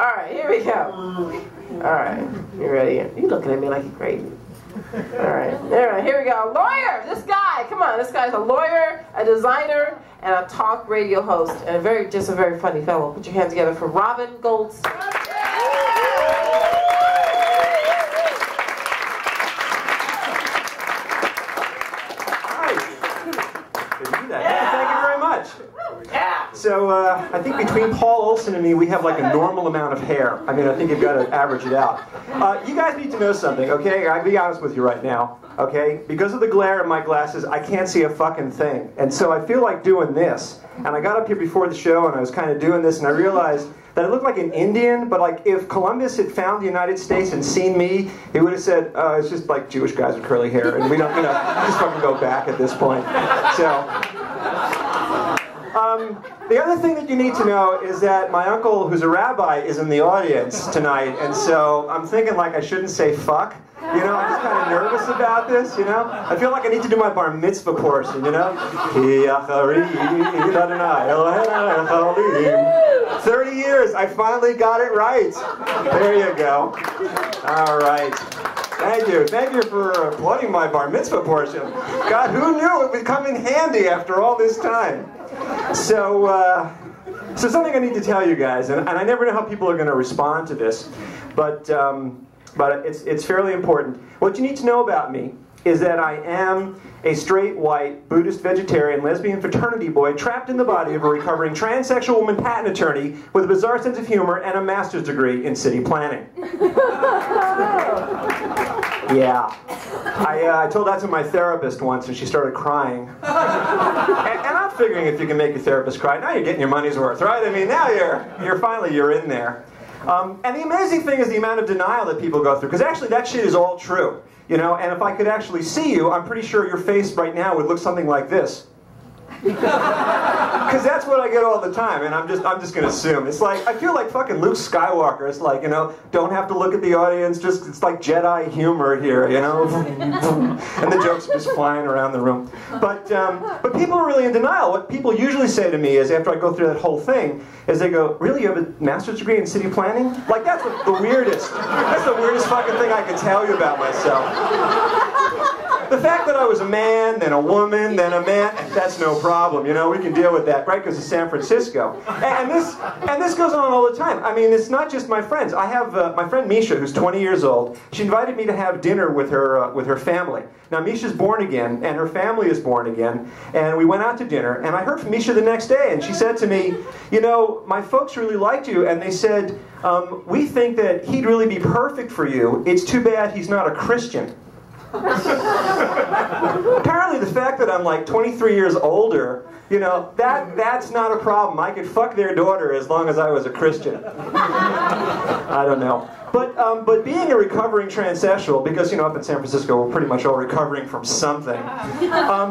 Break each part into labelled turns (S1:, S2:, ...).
S1: right, here we go. All right, you ready? You looking at me like you're crazy. All right, here we go. Lawyer, this guy, come on, this guy's a lawyer, a designer, and a talk radio host, and just a very funny fellow. Put your hands together for Robin Goldstein.
S2: So I think between Paul Olson and me, we have like a normal amount of hair. I mean, I think you've got to average it out. You guys need to know something, okay? I'll be honest with you right now, okay? Because of the glare in my glasses, I can't see a fucking thing. And so I feel like doing this. And I got up here before the show, and I was kind of doing this, and I realized that I looked like an Indian, but like if Columbus had found the United States and seen me, he would have said, it's just like Jewish guys with curly hair, and we don't, just fucking go back at this point. So... the other thing that you need to know is that my uncle, who's a rabbi, is in the audience tonight, and so I'm thinking like I shouldn't say fuck. I'm just kind of nervous about this, I feel like I need to do my bar mitzvah portion, 30 years, I finally got it right. There you go. All right. Thank you for applauding my bar mitzvah portion. God, who knew it would come in handy after all this time? So something I need to tell you guys, and I never know how people are going to respond to this, but it's fairly important. What you need to know about me is that I am a straight, white, Buddhist, vegetarian, lesbian fraternity boy trapped in the body of a recovering transsexual woman patent attorney with a bizarre sense of humor and a master's degree in city planning. Yeah. I told that to my therapist once, and she started crying. And I'm figuring if you can make your therapist cry, now you're getting your money's worth, right? I mean, now you're in there. And the amazing thing is the amount of denial that people go through, because actually that shit is all true. And if I could actually see you, I'm pretty sure your face right now would look something like this. Because that's what I get all the time, and I'm just going to assume. It's like, I feel like fucking Luke Skywalker. It's like, don't have to look at the audience, it's like Jedi humor here, and the jokes are just flying around the room. But people are really in denial. What people usually say to me is, after I go through that whole thing, is they go, really, you have a master's degree in city planning? Like, that's the weirdest fucking thing I can tell you about myself. The fact that I was a man, then a woman, then a man, that's no problem, we can deal with that, right, because of San Francisco. And this goes on all the time. I mean, it's not just my friends. I have my friend Misha, who's 20 years old. She invited me to have dinner with her family. Now, Misha's born again, and her family is born again, and we went out to dinner, and I heard from Misha the next day, and she said to me, my folks really liked you, and they said, we think that he'd really be perfect for you. It's too bad he's not a Christian. Apparently the fact that I'm like 23 years older, that's not a problem. I could fuck their daughter as long as I was a Christian. I don't know. But being a recovering transsexual, because up in San Francisco we're pretty much all recovering from something.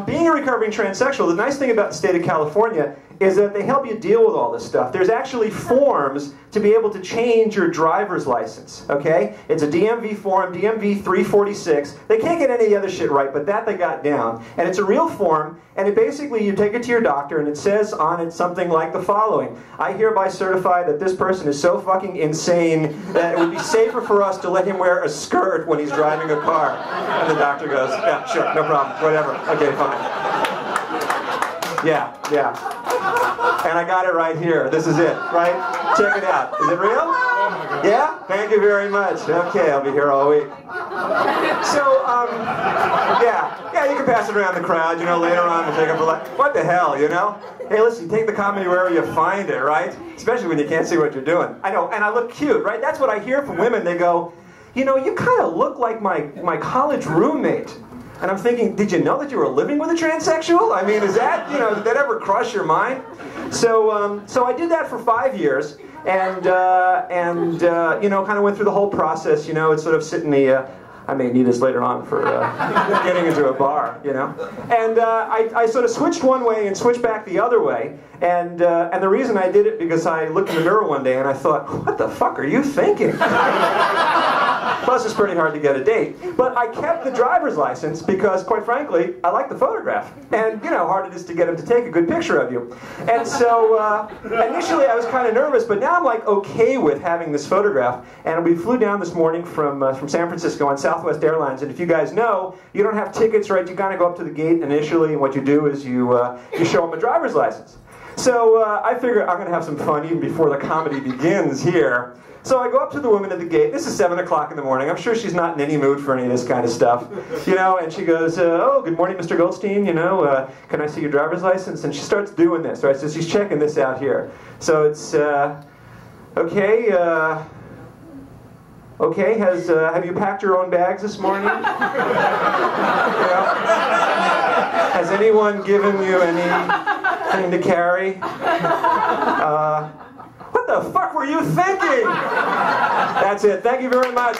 S2: Being a recovering transsexual, the nice thing about the state of California is that they help you deal with all this stuff. There's actually forms to be able to change your driver's license, okay? It's a DMV form, DMV 346. They can't get any of the other shit right, but that they got down. And it's a real form, and it basically, you take it to your doctor, and it says on it something like the following: I hereby certify that this person is so fucking insane that it would be safer for us to let him wear a skirt when he's driving a car. And the doctor goes, yeah, sure, no problem, whatever, okay, fine. Yeah. And I got it right here. This is it, right? Check it out. Is it real? Yeah? Thank you very much. Okay, I'll be here all week. So, yeah, you can pass it around the crowd, later on we'll take up a lot. What the hell, Hey, listen, take the comedy wherever you find it, right? Especially when you can't see what you're doing. I know, and I look cute, right? That's what I hear from women. They go, you kind of look like my college roommate. And I'm thinking, did you know that you were living with a transsexual? I mean, is that, did that ever cross your mind? So I did that for 5 years, and kind of went through the whole process. It's sort of sitting the, I may need this later on for getting into a bar, And I sort of switched one way and switched back the other way. And the reason I did it because I looked in the mirror one day and I thought, what the fuck are you thinking? Plus, it's pretty hard to get a date. But I kept the driver's license because, quite frankly, I like the photograph. And you know how hard it is to get him to take a good picture of you. And so, initially I was kind of nervous, but now I'm like okay with having this photograph. And we flew down this morning from San Francisco on Southwest Airlines. And if you guys know, you don't have tickets, right? You kind of go up to the gate initially, and what you do is you show them a driver's license. So I figure I'm going to have some fun even before the comedy begins here. So I go up to the woman at the gate. This is 7 o'clock in the morning. I'm sure she's not in any mood for any of this kind of stuff. You know, and she goes, oh, good morning, Mr. Goldstein. You know, can I see your driver's license? And she starts doing this, right? So she's checking this out here. So it's, okay, okay, have you packed your own bags this morning? You know? Has anyone given you anything to carry? What the fuck were you thinking? That's it. Thank you very much.